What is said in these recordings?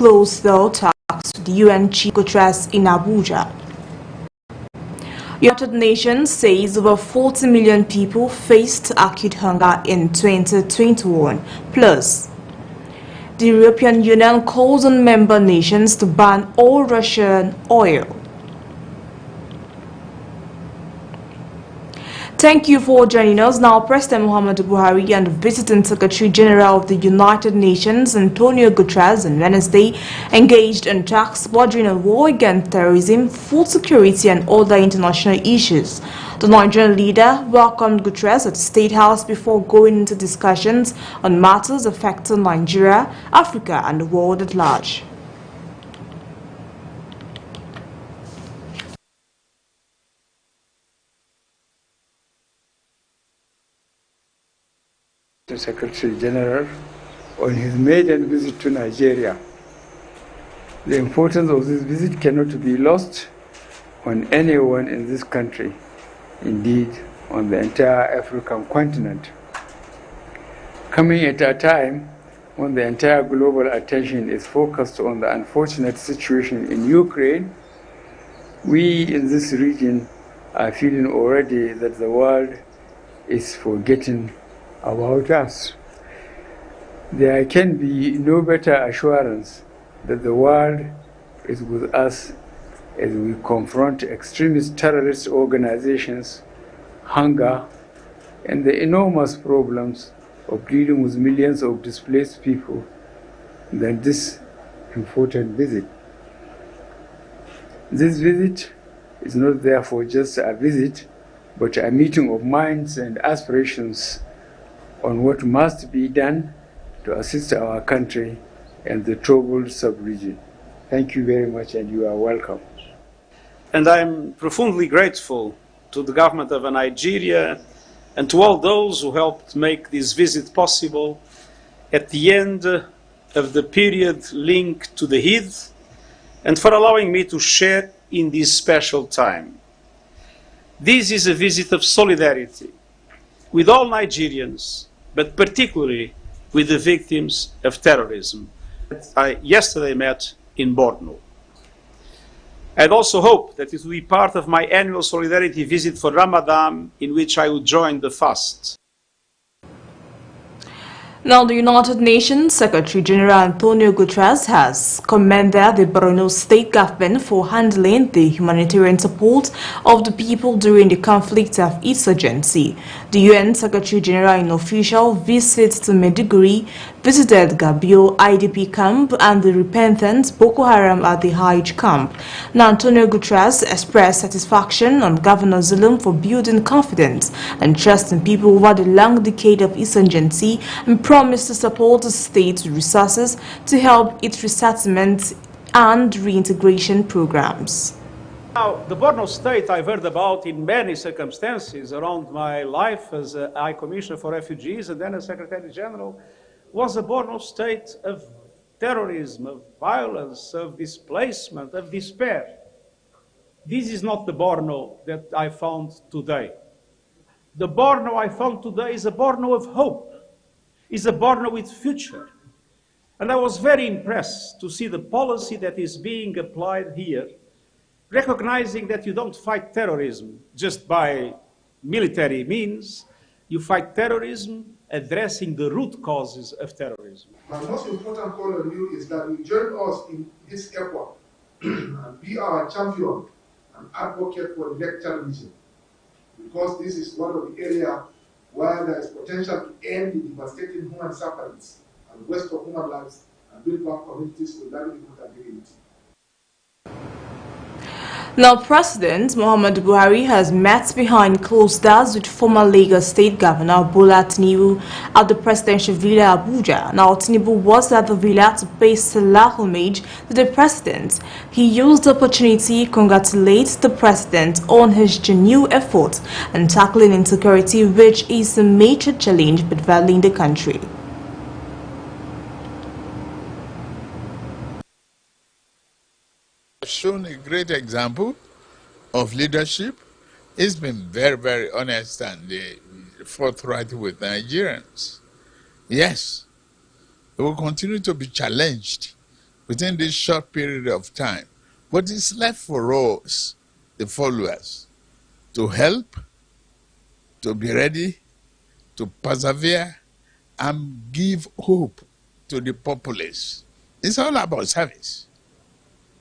closed-door talks with UN Chief Guterres in Abuja. United Nations says over 40 million people faced acute hunger in 2021. Plus, the European Union calls on member nations to ban all Russian oil. Thank you for joining us. Now, President Muhammadu Buhari and the Visiting Secretary General of the United Nations, Antonio Guterres, on Wednesday engaged in talks bordering on war against terrorism, food security, and other international issues. The Nigerian leader welcomed Guterres at the State House before going into discussions on matters affecting Nigeria, Africa, and the world at large. The Secretary General on his maiden visit to Nigeria. The importance of this visit cannot be lost on anyone in this country, indeed on the entire African continent. Coming at a time when the entire global attention is focused on the unfortunate situation in Ukraine, we in this region are feeling already that the world is forgetting about us. There can be no better assurance that the world is with us as we confront extremist terrorist organizations, hunger, and the enormous problems of dealing with millions of displaced people than this important visit. This visit is not therefore just a visit, but a meeting of minds and aspirations on what must be done to assist our country and the troubled sub-region. Thank you very much, and you are welcome. And I'm profoundly grateful to the government of Nigeria and to all those who helped make this visit possible at the end of the period linked to the Eid, and for allowing me to share in this special time. This is a visit of solidarity with all Nigerians, but particularly with the victims of terrorism that I yesterday met in Borno. I'd also hope that it will be part of my annual solidarity visit for Ramadan, in which I will join the fast. Now, the United Nations Secretary General Antonio Guterres has commended the Borno state government for handling the humanitarian support of the people during the conflict of insurgency. The UN Secretary General in official visit to Maiduguri visited Gabio IDP camp and the repentant Boko Haram at the Hajj camp. Now, Antonio Guterres expressed satisfaction on Governor Zulum for building confidence and trust in people over the long decade of insurgency and promised to support the state with resources to help its resettlement and reintegration programs. Now, the Borno state I've heard about in many circumstances around my life as a High Commissioner for Refugees and then as Secretary General was a Borno state of terrorism, of violence, of displacement, of despair. This is not the Borno that I found today. The Borno I found today is a Borno of hope, is a Borno with future. And I was very impressed to see the policy that is being applied here, recognizing that you don't fight terrorism just by military means, you fight terrorism addressing the root causes of terrorism. My most important call on you is that you join us in this effort and be our champion and advocate for the next region, because this is one of the areas where there is potential to end the devastating human sufferings and waste of human lives and build back communities with livelihood and dignity. Now, President Muhammadu Buhari has met behind closed doors with former Lagos State Governor Bola Tinubu at the Presidential Villa Abuja. Now, Tinubu was at the villa to pay Salah homage to the President. He used the opportunity to congratulate the President on his genuine effort in tackling insecurity, which is a major challenge bedeviling the country. Shown a great example of leadership. He's been very, very honest and forthright with Nigerians. Yes, he will continue to be challenged within this short period of time. What is left for us, the followers, to help, to be ready, to persevere, and give hope to the populace. It's all about service.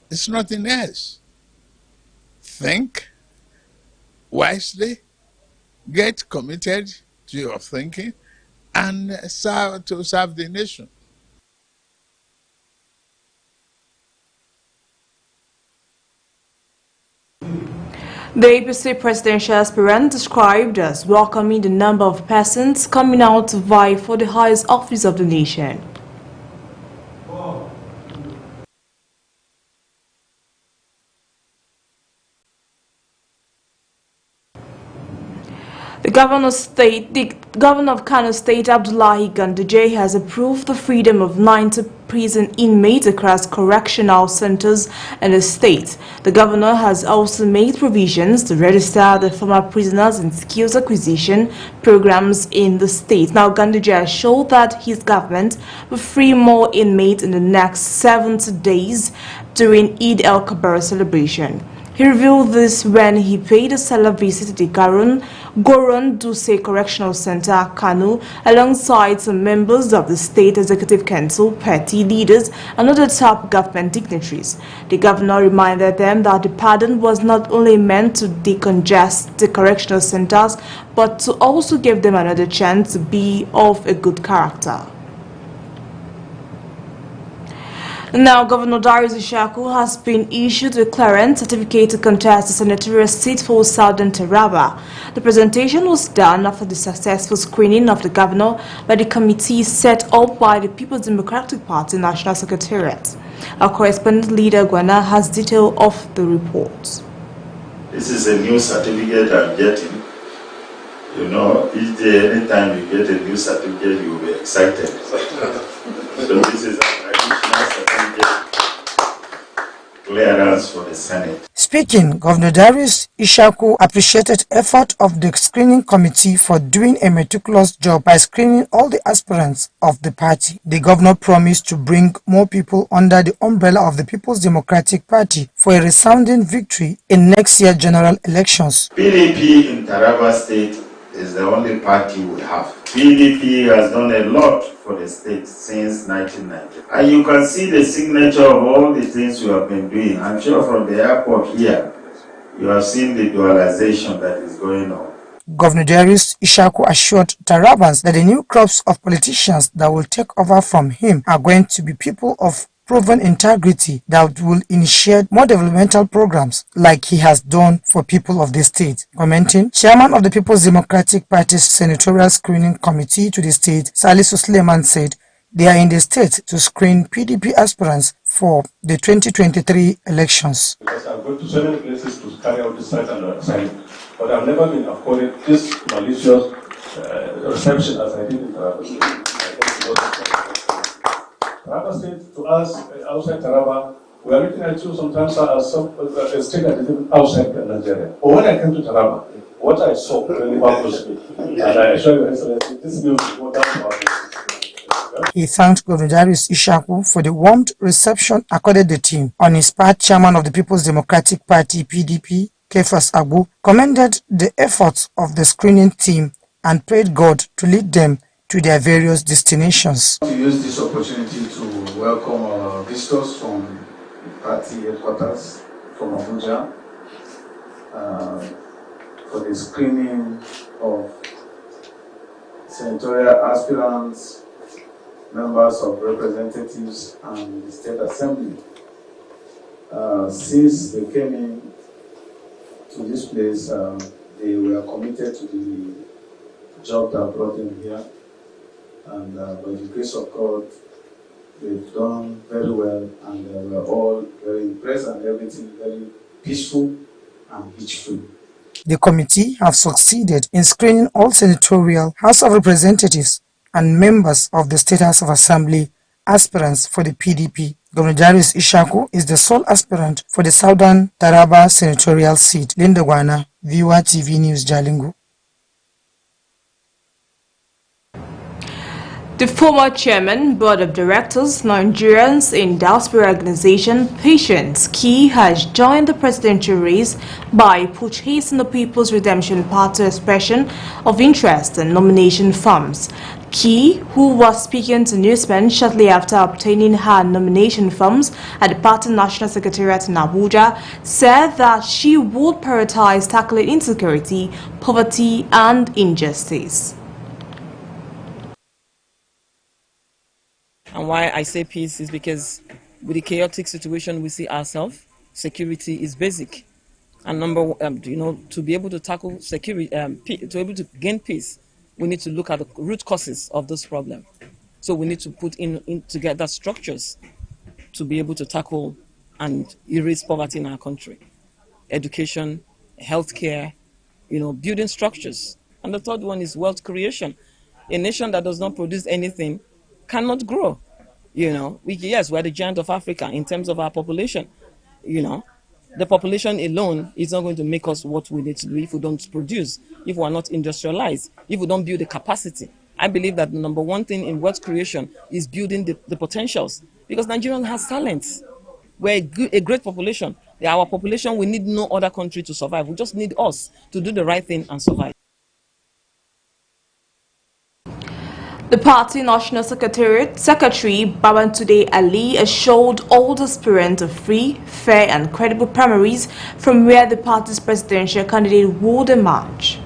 It's nothing else. Think wisely, get committed to your thinking, and serve the nation. The APC presidential aspirant described as welcoming the number of persons coming out to vie for the highest office of the nation. The governor of Kano State, Abdullahi Ganduje, has approved the freedom of 90 prison inmates across correctional centers in the state. The governor has also made provisions to register the former prisoners in skills acquisition programs in the state. Now, Ganduje assured that his government will free more inmates in the next 70 days during Eid el-Kabir celebration. He revealed this when he paid a stellar visit to the Goron Duse Correctional Center, Kano, alongside some members of the State Executive Council, party leaders, and other top government dignitaries. The governor reminded them that the pardon was not only meant to decongest the correctional centers, but to also give them another chance to be of a good character. Now, Governor Darius Ishaku has been issued a clearance certificate to contest the senatorial seat for Southern Taraba. The presentation was done after the successful screening of the governor by the committee set up by the People's Democratic Party National Secretariat. Our correspondent Leader Gwana has detail of the report. This is a new certificate I'm getting. You know, each day, anytime you get a new certificate, you will be excited. So this is an additional certificate clearance for the Senate. Speaking, Governor Darius Ishaku appreciated effort of the screening committee for doing a meticulous job by screening all the aspirants of the party. The governor promised to bring more people under the umbrella of the People's Democratic Party for a resounding victory in next year's general elections. PDP in Taraba State is the only party we have. PDP has done a lot for the state since 1990. And you can see the signature of all the things you have been doing. I'm sure from the airport here, you have seen the dualization that is going on. Governor Darius Ishaku assured Tarabans that the new crops of politicians that will take over from him are going to be people of proven integrity that will initiate more developmental programs like he has done for people of the state. Commenting, Chairman of the People's Democratic Party's Senatorial Screening Committee to the state, Salisu Suleiman, said they are in the state to screen PDP aspirants for the 2023 elections. Because I've gone to so many places to carry out the site and assignment, but I've never been afforded this malicious reception as I did in Taraba. Taraba State, to us, outside Taraba, we are looking at you sometimes as a state that is outside Nigeria. But when I came to Taraba, what I saw really baffles me. And I assure you, Excellency, this news is what that's about. He thanked Governor Darius Ishaku for the warm reception accorded the team. On his part, Chairman of the People's Democratic Party, PDP, Kefas Agbu, commended the efforts of the screening team and prayed God to lead them to their various destinations. I want to use this opportunity to welcome our visitors from party headquarters from Abuja for the screening of senatorial aspirants, members of representatives, and the State Assembly. Since they came in to this place, they were committed to the job that brought them here. And by the grace of God, they've done very well, and we're all very impressed, and everything very peaceful and hitch-free. The committee have succeeded in screening all senatorial, House of Representatives, and members of the State House of Assembly aspirants for the PDP. Governor Darius Ishaku is the sole aspirant for the Southern Taraba senatorial seat. Linda Gwana, Viewer TV News, Jalingo. The former chairman, board of directors, Nigerians in diaspora organization Patience Key has joined the presidential race by purchasing the People's Redemption Party expression of interest in nomination forms. Key, who was speaking to newsmen shortly after obtaining her nomination forms at the party national secretariat in Abuja, said that she would prioritize tackling insecurity, poverty and injustice. And why I say peace is because with the chaotic situation we see ourselves, security is basic. And to be able to tackle security, to be able to gain peace, we need to look at the root causes of this problem. So we need to put in together structures to be able to tackle and erase poverty in our country. Education, healthcare, building structures. And the third one is wealth creation. A nation that does not produce anything cannot grow. Yes, we're the giant of Africa in terms of our population. The population alone is not going to make us what we need to do if we don't produce, if we are not industrialized, if we don't build the capacity. I believe that the number one thing in wealth creation is building the potentials, because Nigeria has talents. We're a great population. Our population, we need no other country to survive. We just need us to do the right thing and survive. The party national secretary Babantunde Ali assured all the aspirants of free, fair and credible primaries from where the party's presidential candidate would emerge.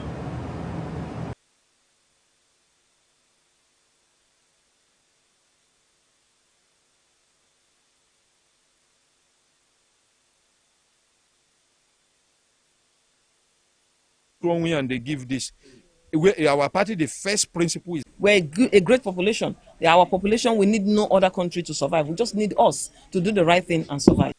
And they give this. Our party, the first principle is we're a great population. Our population, we need no other country to survive. We just need us to do the right thing and survive.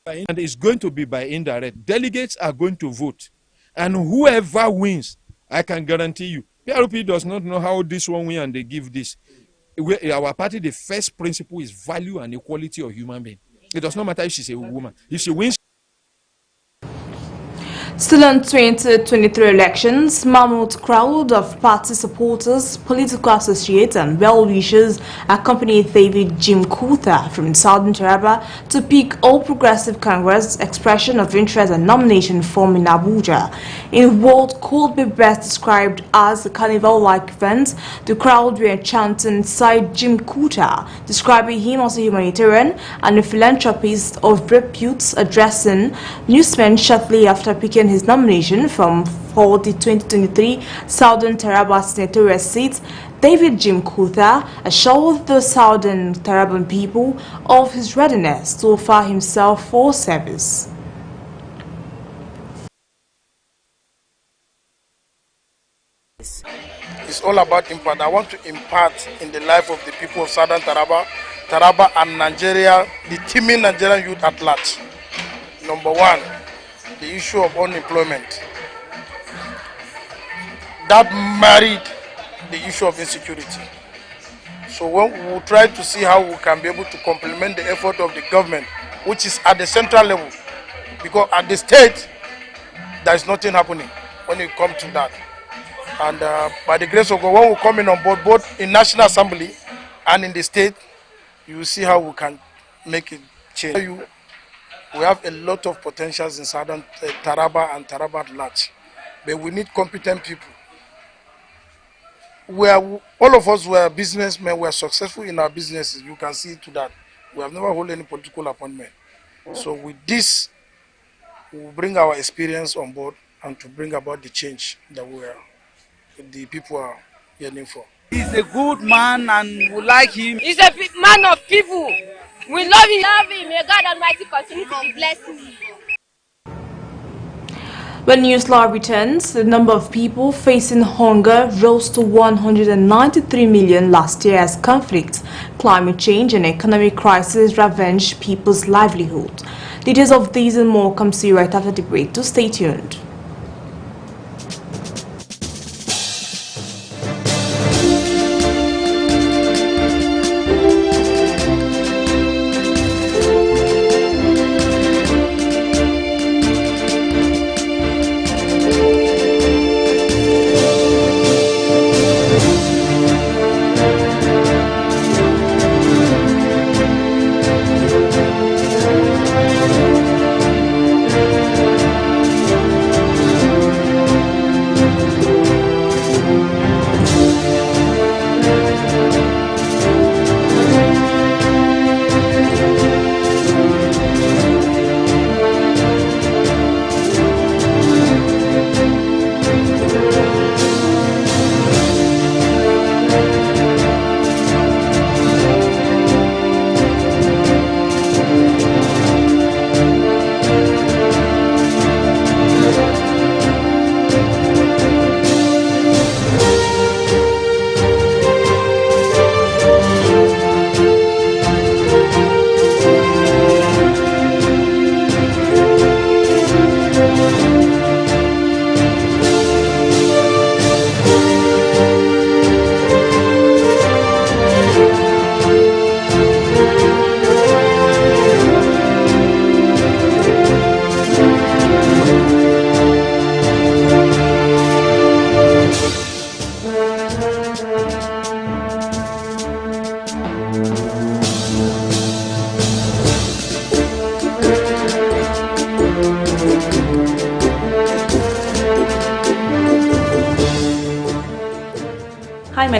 And it's going to be by indirect. Delegates are going to vote. And whoever wins, I can guarantee you, PRP does not know how this one wins and they give this. Our party, the first principle is value and equality of human being. It does not matter if she's a woman. If she wins. Still on 2023 elections, mammoth crowd of party supporters, political associates and well-wishers accompanied David Jim Kutha from Southern Taraba to pick All Progressive Congress expression of interest and nomination form in Abuja. In what could be best described as a carnival-like event, the crowd were chanting side Jim Kutha, describing him as a humanitarian and a philanthropist of repute, addressing newsmen shortly after picking his nomination for the 2023 Southern Taraba senatorial seat. David Jim Kutha assured the Southern Taraban people of his readiness to offer himself for service. It's all about impact. I want to impart in the life of the people of Southern Taraba and Nigeria, the teeming Nigerian youth at large. Number one, the issue of unemployment. That married the issue of insecurity. So when we will try to see how we can be able to complement the effort of the government, which is at the central level, because at the state, there is nothing happening when it comes to that. And by the grace of God, when we come in on board, both in National Assembly and in the state, you will see how we can make it change. We have a lot of potentials in Southern Taraba and Taraba at large, but we need competent people. All of us were businessmen, we are successful in our businesses. You can see to that. We have never held any political appointment. So with this, we will bring our experience on board and to bring about the change that the people are yearning for. He's a good man and we like him. He's a man of people. We love him. May God Almighty continue to bless him. When Newslive returns, the number of people facing hunger rose to 193 million last year as conflict, climate change and economic crisis ravaged people's livelihood. Details of these and more come to you right after the break, so stay tuned.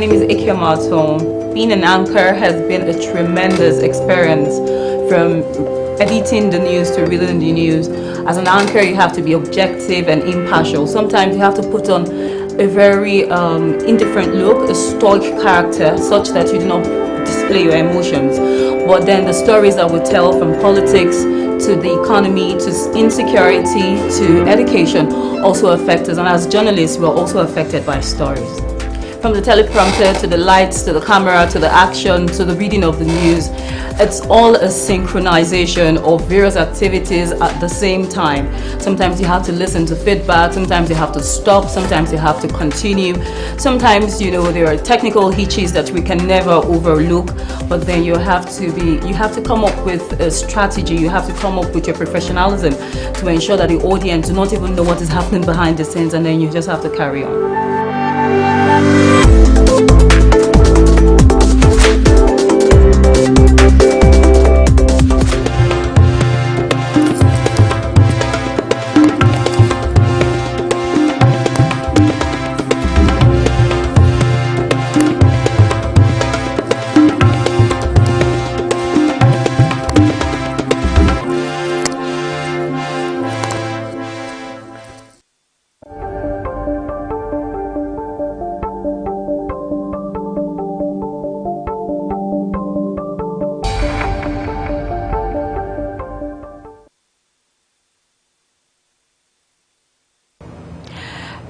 name is Ikia Maton. Being an anchor has been a tremendous experience, from editing the news to reading the news. As an anchor, you have to be objective and impartial. Sometimes you have to put on a very indifferent look, a stoic character, such that you do not display your emotions. But then the stories that we tell, from politics to the economy to insecurity to education, also affect us. And as journalists, we're also affected by stories. From the teleprompter to the lights to the camera to the action to the reading of the news, it's all a synchronization of various activities at the same time. Sometimes you have to listen to feedback, sometimes you have to stop, sometimes you have to continue. Sometimes, you know, there are technical hitches that we can never overlook, but then you have to come up with a strategy, you have to come up with your professionalism to ensure that the audience do not even know what is happening behind the scenes, and then you just have to carry on.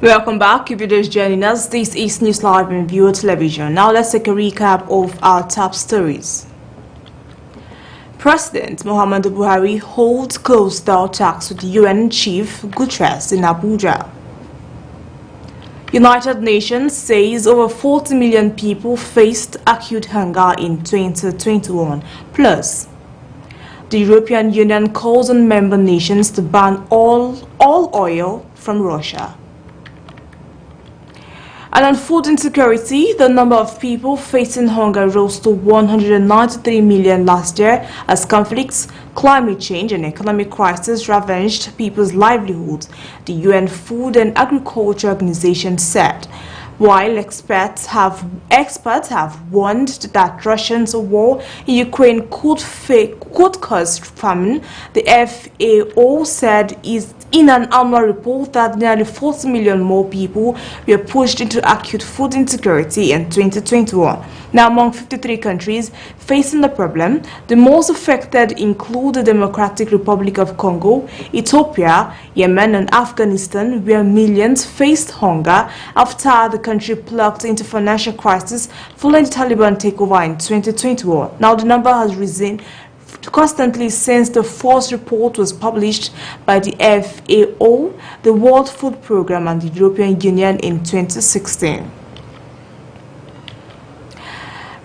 Welcome back. If you're just joining us, this is Newslive and Viewer Television. Now let's take a recap of our top stories. President Muhammadu Buhari holds closed-door talks with UN Chief Guterres in Abuja. United Nations says over 40 million people faced acute hunger in 2021. Plus, the European Union calls on member nations to ban all oil from Russia. And on food insecurity, the number of people facing hunger rose to 193 million last year as conflicts, climate change and economic crisis ravaged people's livelihoods, the UN Food and Agriculture Organization said. While experts have warned that Russia's war in Ukraine could cause famine, the FAO said in an annual report that nearly 40 million more people were pushed into acute food insecurity in 2021. Now, among 53 countries facing the problem, the most affected include the Democratic Republic of Congo, Ethiopia, Yemen and Afghanistan, where millions faced hunger after the country plunged into financial crisis following the Taliban takeover in 2021. Now, the number has risen constantly since the first report was published by the FAO, the World Food Programme and the European Union in 2016.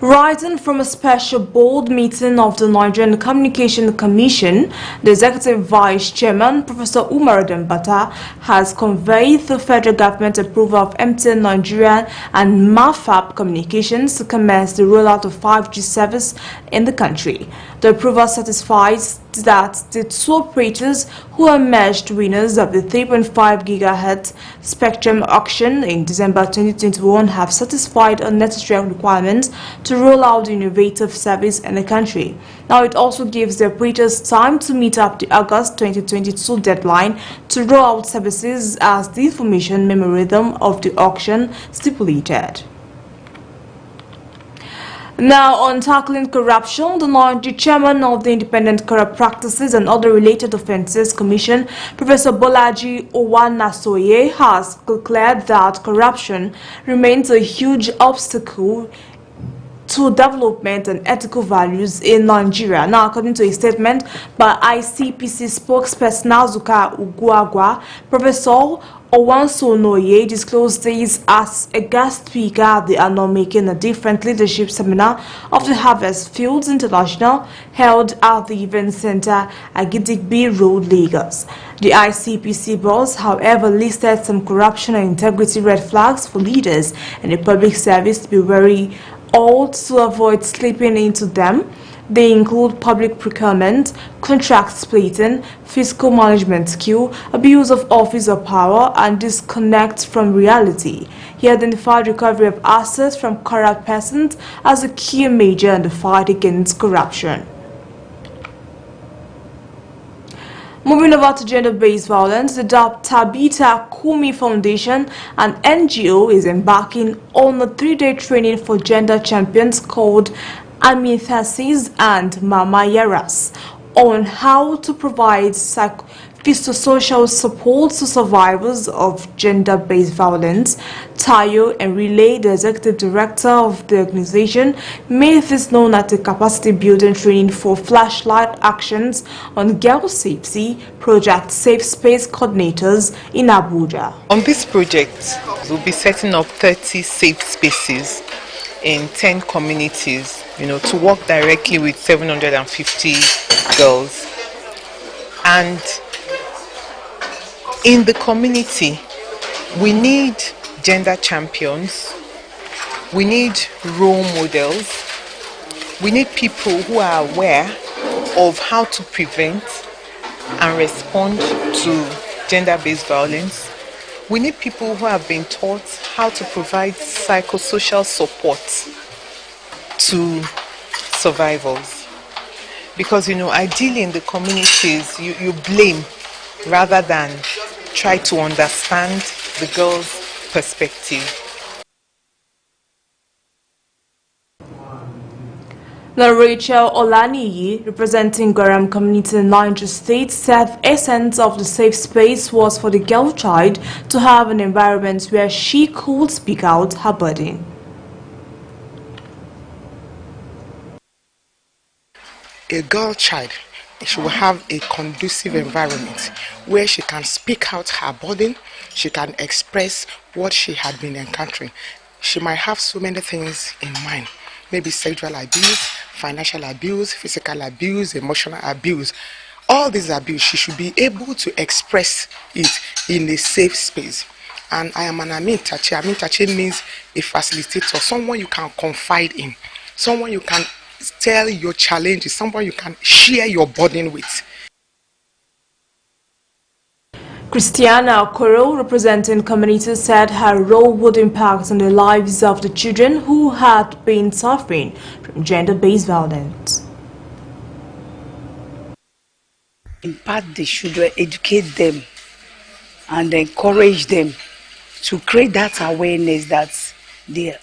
Rising from a special board meeting of the Nigerian Communication Commission, the Executive Vice Chairman, Professor Umar Dembata, has conveyed the federal government approval of MTN Nigeria and MAFAP Communications to commence the rollout of 5G service in the country. The approval satisfies that the two operators who emerged winners of the 3.5 GHz spectrum auction in December 2021 have satisfied unnecessary requirements to roll out the innovative service in the country. Now, it also gives the operators time to meet up the August 2022 deadline to roll out services as the information memorandum of the auction stipulated. Now, on tackling corruption, the chairman of the Independent Corrupt Practices and Other Related Offences Commission, Professor Bolaji Owanasoye, has declared that corruption remains a huge obstacle to development and ethical values in Nigeria. Now, according to a statement by ICPC spokesperson Azuka Uguagwa, Professor Owansonoye disclosed this as a guest speaker at the annual Making a Different Leadership Seminar of the Harvest Fields International held at the Event Center at Gidigbi Road, Lagos. The ICPC boss, however, listed some corruption and integrity red flags for leaders in the public service to be wary of to avoid slipping into them. They include public procurement, contract splitting, fiscal management skill, abuse of office or power, and disconnect from reality. He identified recovery of assets from corrupt persons as a key measure in the fight against corruption. Moving over to gender-based violence, the Tabitha Kumi Foundation, an NGO, is embarking on a 3-day training for gender champions called Amithasis and Mama Yaras on how to provide psychosocial support to survivors of gender-based violence. Tayo Enrile, the executive director of the organization, made this known at the capacity building training for flashlight actions on girl safety project Safe Space coordinators in Abuja. On this project, we'll be setting up 30 safe spaces in 10 communities, to work directly with 750 girls. And in the community, we need gender champions, we need role models, we need people who are aware of how to prevent and respond to gender-based violence. We need people who have been taught how to provide psychosocial support to survivors. Because, ideally in the communities, you blame rather than try to understand the girl's perspective. Now, Rachel Olaniyi, representing Garam community in Niger State, said the essence of the safe space was for the girl child to have an environment where she could speak out her burden. A girl child, she will have a conducive environment where she can speak out her burden, she can express what she had been encountering. She might have so many things in mind, maybe sexual abuse, financial abuse, physical abuse, emotional abuse. All these abuse, she should be able to express it in a safe space. And I am an Amintachi. Amintachi means a facilitator, someone you can confide in, someone you can tell your challenges, someone you can share your burden with. Christiana Okoro, representing community, said her role would impact on the lives of the children who had been suffering from gender-based violence. Impact the children, educate them, and encourage them to create that awareness that they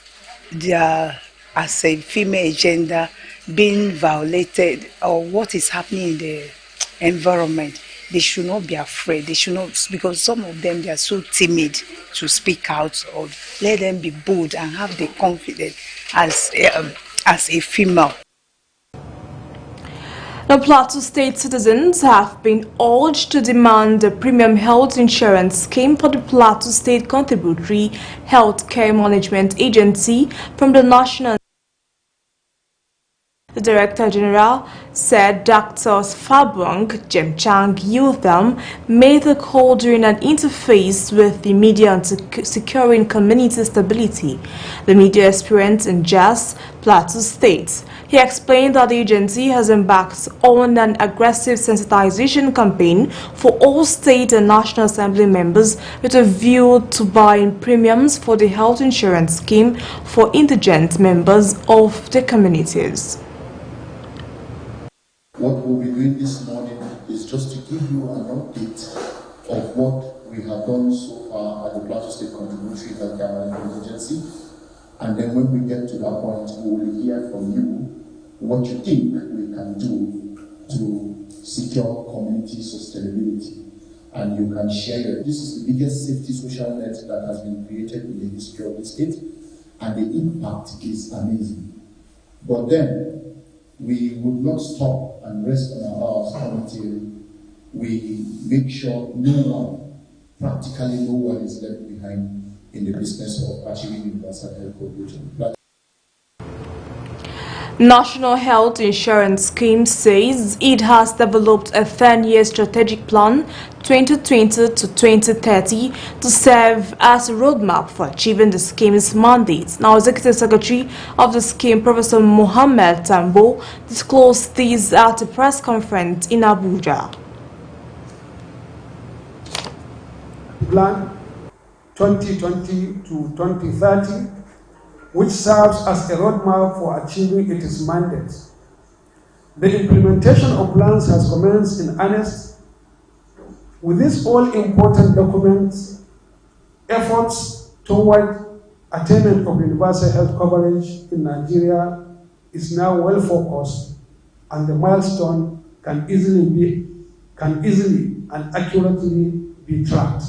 are, as a female gender, being violated or what is happening in the environment. They should not be afraid. They should not, because some of them, they are so timid to speak out. Or let them be bold and have the confidence as a female. Now, Plateau State citizens have been urged to demand a premium health insurance scheme for the Plateau State Contributory Health Care Management Agency from the National. The Director General said Dr. Fabong Jemchang Yutham made the call during an interface with the media on securing community stability. The media experience in Jos, Plateau State. He explained that the agency has embarked on an aggressive sensitization campaign for all state and National Assembly members with a view to buying premiums for the health insurance scheme for indigent members of the communities. What we'll be doing this morning is just to give you an update of what we have done so far at the Plateau State Contributory Health Care Management Agency. And then when we get to that point, we will hear from you what you think we can do to secure community sustainability. And you can share your. This is the biggest safety social net that has been created in the history of the state, and the impact is amazing. But then, we would not stop and rest on our laurels until we make sure practically no one is left behind in the business of achieving universal health coverage. National Health Insurance Scheme says it has developed a 10-year strategic plan 2020 to 2030 to serve as a roadmap for achieving the scheme's mandate. Now, Executive Secretary of the scheme, Professor Mohammed Tambo, disclosed this at a press conference in Abuja. Plan 2020 to 2030, which serves as a roadmap for achieving its mandate. The implementation of plans has commenced in earnest. With this all-important document, efforts toward attainment of universal health coverage in Nigeria is now well focused, and the milestone can easily and accurately be tracked.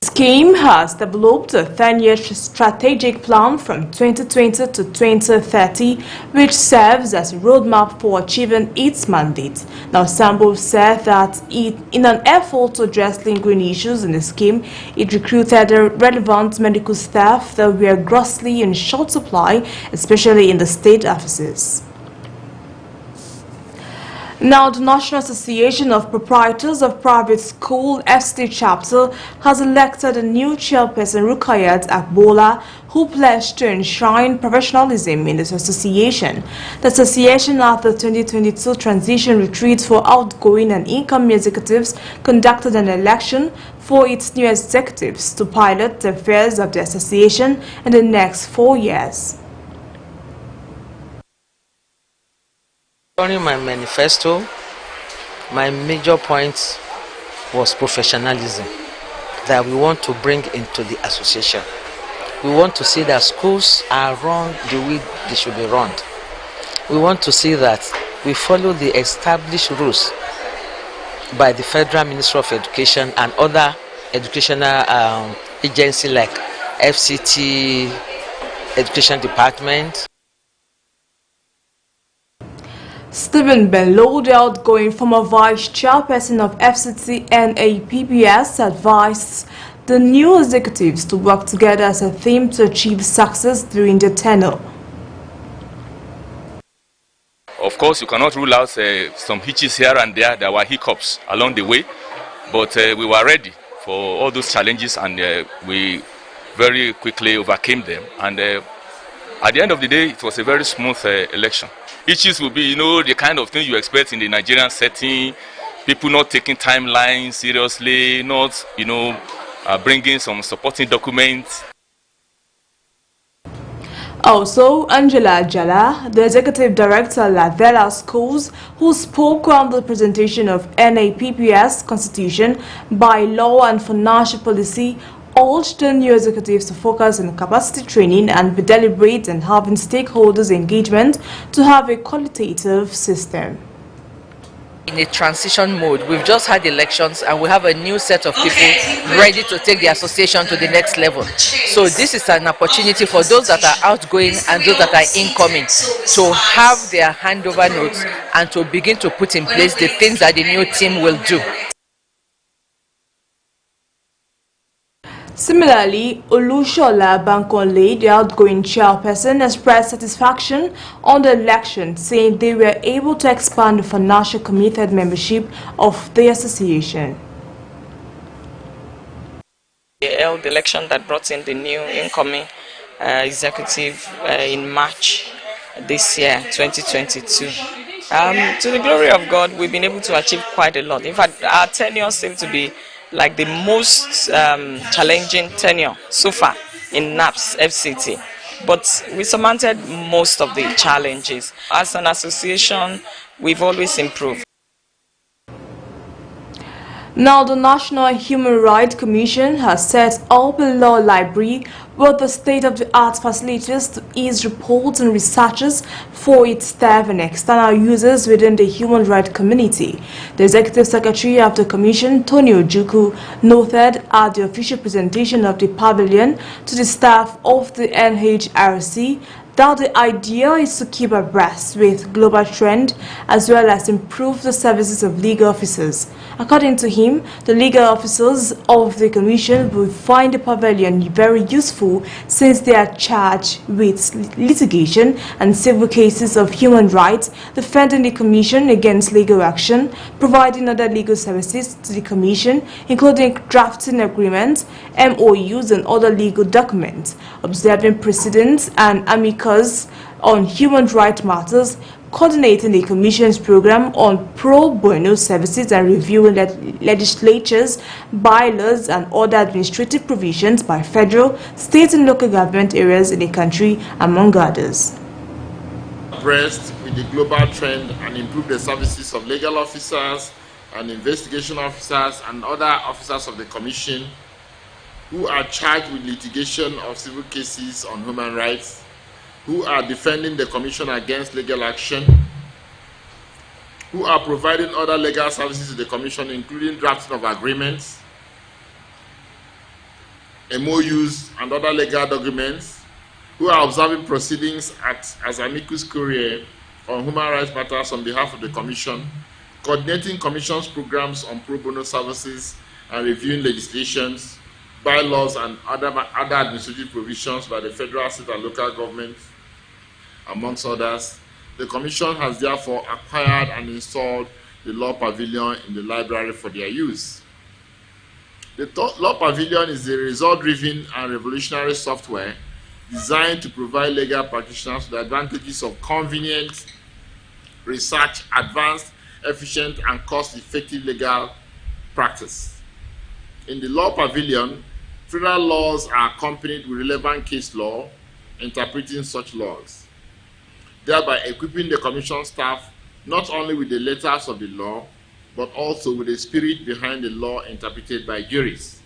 The scheme has developed a 10-year strategic plan from 2020 to 2030, which serves as a roadmap for achieving its mandate. Now, Sambo said that in an effort to address lingering issues in the scheme, it recruited relevant medical staff that were grossly in short supply, especially in the state offices. Now, the National Association of Proprietors of Private School FCT chapter has elected a new chairperson, Rukayat Akbola, who pledged to enshrine professionalism in this association. The association, at the 2022 transition retreat for outgoing and incoming executives, conducted an election for its new executives to pilot the affairs of the association in the next 4 years. During my manifesto, my major point was professionalism that we want to bring into the association. We want to see that schools are run the way they should be run. We want to see that we follow the established rules by the Federal Ministry of Education and other educational agencies like FCT, Education Department. Stephen Bello, the outgoing former vice chairperson of FCT NAPBS, advised the new executives to work together as a team to achieve success during their tenure. Of course, you cannot rule out some hitches here and there. There were hiccups along the way, but we were ready for all those challenges, and we very quickly overcame them. And at the end of the day, it was a very smooth election. Issues will be, the kind of thing you expect in the Nigerian setting, people not taking timelines seriously, not, bringing some supporting documents. Also, Angela Jala, the executive director at Lavella Schools, who spoke on the presentation of NAPBS Constitution, bylaw and financial policy, urged the new executives to focus on capacity training and be deliberate in having stakeholders' engagement to have a qualitative system. In a transition mode, we've just had elections and we have a new set of people ready to take the association to the next level. So this is an opportunity for those that are outgoing and those that are incoming to have their handover notes and to begin to put in place the things that the new team will do. Similarly, Olushola Bankonle, the outgoing chairperson, expressed satisfaction on the election, saying they were able to expand the financial committed membership of the association. The held election that brought in the new incoming executive in March this year, 2022. To the glory of God, we've been able to achieve quite a lot. In fact, our tenure seems to be like the most challenging tenure so far in NAPS FCT. But we surmounted most of the challenges. As an association, we've always improved. Now, the National Human Rights Commission has set up a law library with the state-of-the-art facilities to ease reports and researches for its staff and external users within the human rights community. The Executive Secretary of the Commission, Tony Ojukwu, noted at the official presentation of the pavilion to the staff of the NHRC that the idea is to keep abreast with global trend as well as improve the services of legal officers. According to him, the legal officers of the Commission will find the pavilion very useful since they are charged with litigation and civil cases of human rights, defending the Commission against legal action, providing other legal services to the Commission, including drafting agreements, MOUs and other legal documents, observing precedents and amicus on human rights matters, coordinating the Commission's program on pro bono services and reviewing legislatures, bylaws and other administrative provisions by federal, state and local government areas in the country, among others. Abreast with the global trend and improve the services of legal officers and investigation officers and other officers of the Commission who are charged with litigation of civil cases on human rights, who are defending the Commission against legal action, who are providing other legal services to the Commission, including drafting of agreements, MOUs, and other legal documents, who are observing proceedings as amicus curiae on human rights matters on behalf of the Commission, coordinating Commission's programs on pro bono services and reviewing legislations, bylaws and other administrative provisions by the federal, state and local governments, amongst others. The Commission has therefore acquired and installed the Law Pavilion in the library for their use. The Law Pavilion is a result-driven and revolutionary software designed to provide legal practitioners with the advantages of convenient research, advanced, efficient and cost-effective legal practice. In the Law Pavilion, federal laws are accompanied with relevant case law interpreting such laws, thereby equipping the Commission staff not only with the letters of the law, but also with the spirit behind the law interpreted by juries.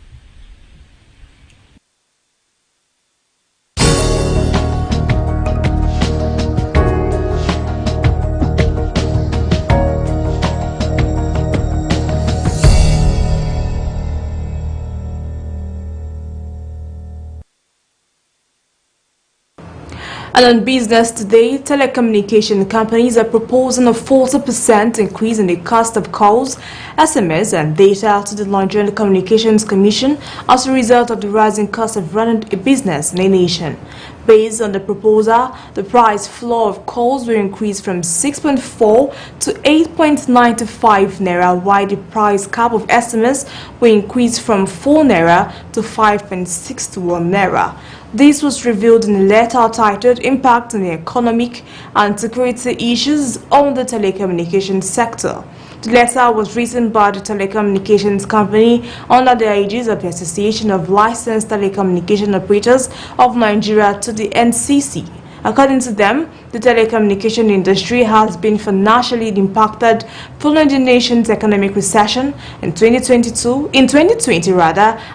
And on Business Today, telecommunication companies are proposing a 40% increase in the cost of calls, SMS and data to the Nigerian Communications Commission as a result of the rising cost of running a business in the nation. Based on the proposal, the price floor of calls will increase from 6.4 to 8.95 naira, while the price cap of SMS will increase from 4 naira to 5.61 naira. This was revealed in a letter titled Impact on the Economic and Security Issues on the Telecommunications Sector. The letter was written by the telecommunications company under the aegis of the Association of Licensed Telecommunication Operators of Nigeria to the NCC. According to them, the telecommunication industry has been financially impacted following the nation's economic recession in 2020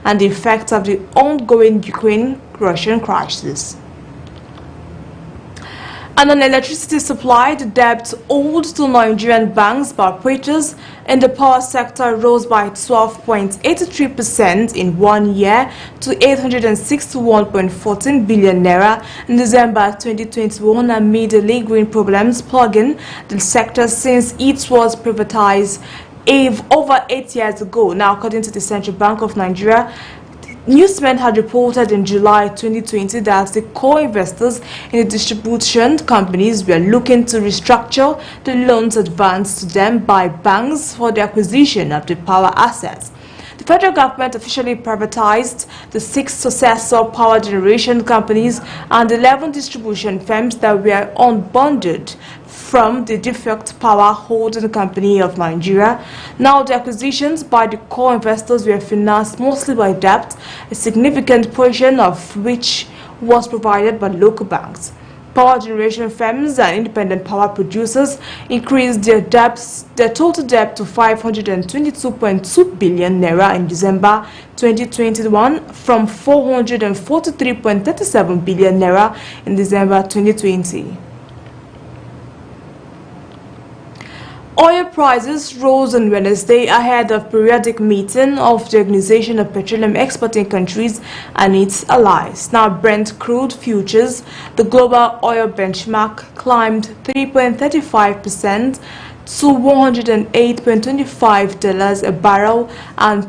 and the effects of the ongoing Ukraine-Russian crisis. And on electricity supply, the debt owed to Nigerian banks by operators in the power sector rose by 12.83% in 1 year to 861.14 billion naira in December 2021 amid the lingering problems plaguing the sector since it was privatized over 8 years ago. Now, according to the Central Bank of Nigeria, Newsmen had reported in July 2020 that the core investors in the distribution companies were looking to restructure the loans advanced to them by banks for the acquisition of the power assets. The federal government officially privatized the 6 successor power generation companies and 11 distribution firms that were unbundled from the defunct power holding company of Nigeria. Now the acquisitions by the core investors were financed mostly by debt, a significant portion of which was provided by local banks. Power generation firms and independent power producers increased their total debt to 522.2 billion naira in December 2021 from 443.37 billion naira in December 2020. Oil prices rose on Wednesday ahead of periodic meeting of the Organization of Petroleum Exporting Countries and its allies. Now, Brent crude futures, the global oil benchmark, climbed 3.35% to $108.25 a barrel and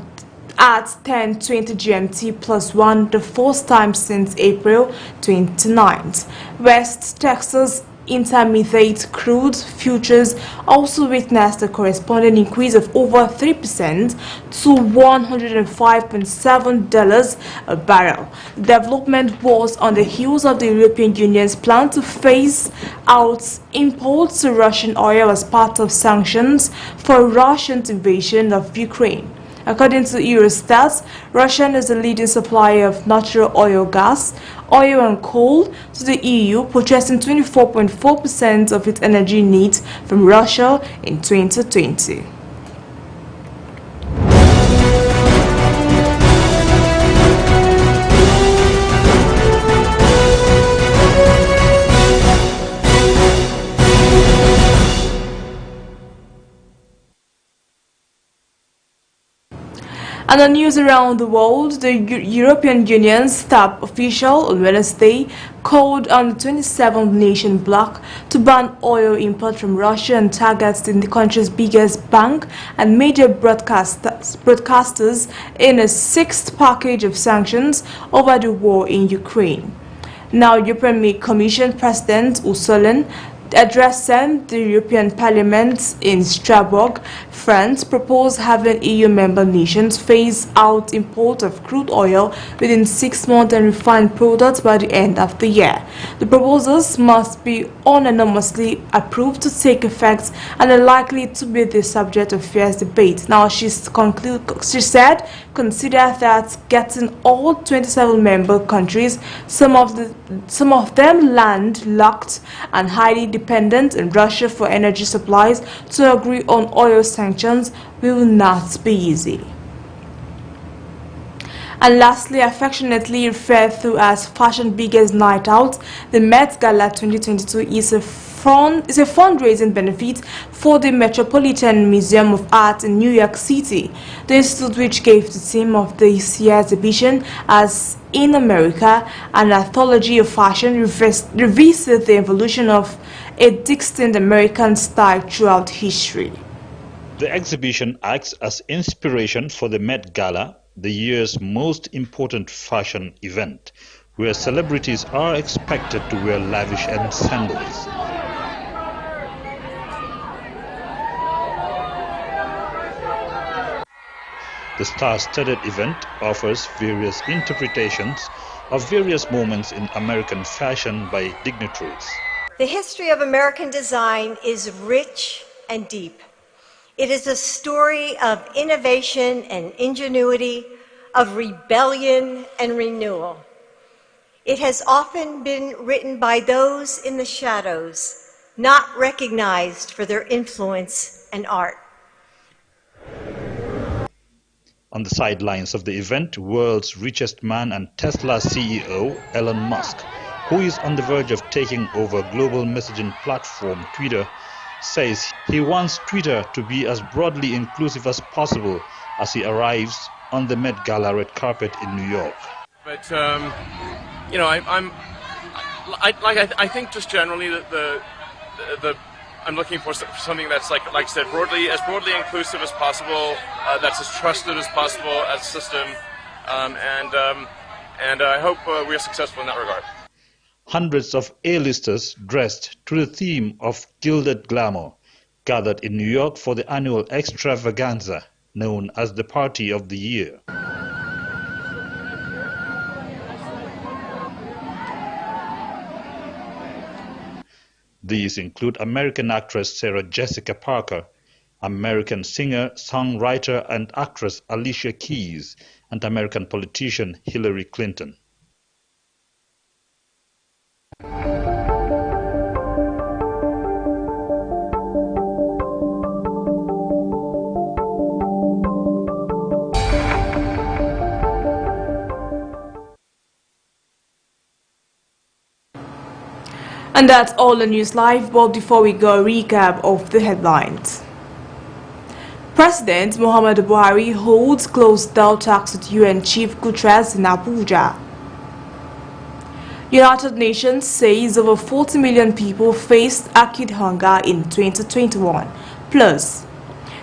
at 10:20 GMT +1, the first time since April 29th. West Texas Intermediate crude futures also witnessed a corresponding increase of over 3% to $105.7 a barrel. The development was on the heels of the European Union's plan to phase out imports of Russian oil as part of sanctions for Russia's invasion of Ukraine. According to Eurostat, Russia is the leading supplier of natural oil, gas, oil and coal to the EU, purchasing 24.4% of its energy needs from Russia in 2020. And on news around the world, the European Union's top official on Wednesday called on the 27-nation bloc to ban oil import from Russia and targets the country's biggest bank and major broadcasters in a sixth package of sanctions over the war in Ukraine. Now, European Commission President Ursula addressing the European Parliament in Strasbourg, France, proposed having EU member nations phase out import of crude oil within 6 months and refined products by the end of the year. The proposals must be unanimously approved to take effect and are likely to be the subject of fierce debate. Now, she said, consider that getting all 27 member countries, some of them landlocked and highly dependent on Russia for energy supplies, to agree on oil sanctions will not be easy. And lastly, affectionately referred to as fashion biggest night out, the Met Gala 2022 is a fundraising benefit for the Metropolitan Museum of Art in New York City. The institute, which gave the theme of this year's exhibition as In America, an anthology of fashion, revisits the evolution of a distinct American style throughout history. The exhibition acts as inspiration for the Met Gala, the year's most important fashion event, where celebrities are expected to wear lavish ensembles. The star-studded event offers various interpretations of various moments in American fashion by dignitaries. The history of American design is rich and deep. It is a story of innovation and ingenuity, of rebellion and renewal. It has often been written by those in the shadows, not recognized for their influence and art. On the sidelines of the event, world's richest man and Tesla CEO, Elon Musk, who is on the verge of taking over global messaging platform Twitter, says he wants Twitter to be as broadly inclusive as possible as he arrives on the Met Gala red carpet in New York. But you know, I think just generally that I'm looking for something that's like I said, as broadly inclusive as possible, that's as trusted as possible as a system, and I hope we are successful in that regard. Hundreds of A-listers dressed to the theme of gilded glamour gathered in New York for the annual extravaganza known as the Party of the Year. These include American actress Sarah Jessica Parker, American singer, songwriter and actress Alicia Keys, and American politician Hillary Clinton. And that's all the Newslive. But before we go, a recap of the headlines. President Muhammadu Buhari holds closed-door talks with UN Chief Guterres in Abuja. United Nations says over 40 million people faced acute hunger in 2021. Plus,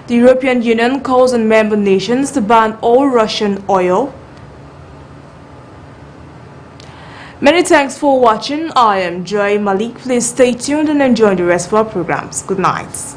the European Union calls on member nations to ban all Russian oil. Many thanks for watching. I am Joy Malik. Please stay tuned and enjoy the rest of our programs. Good night.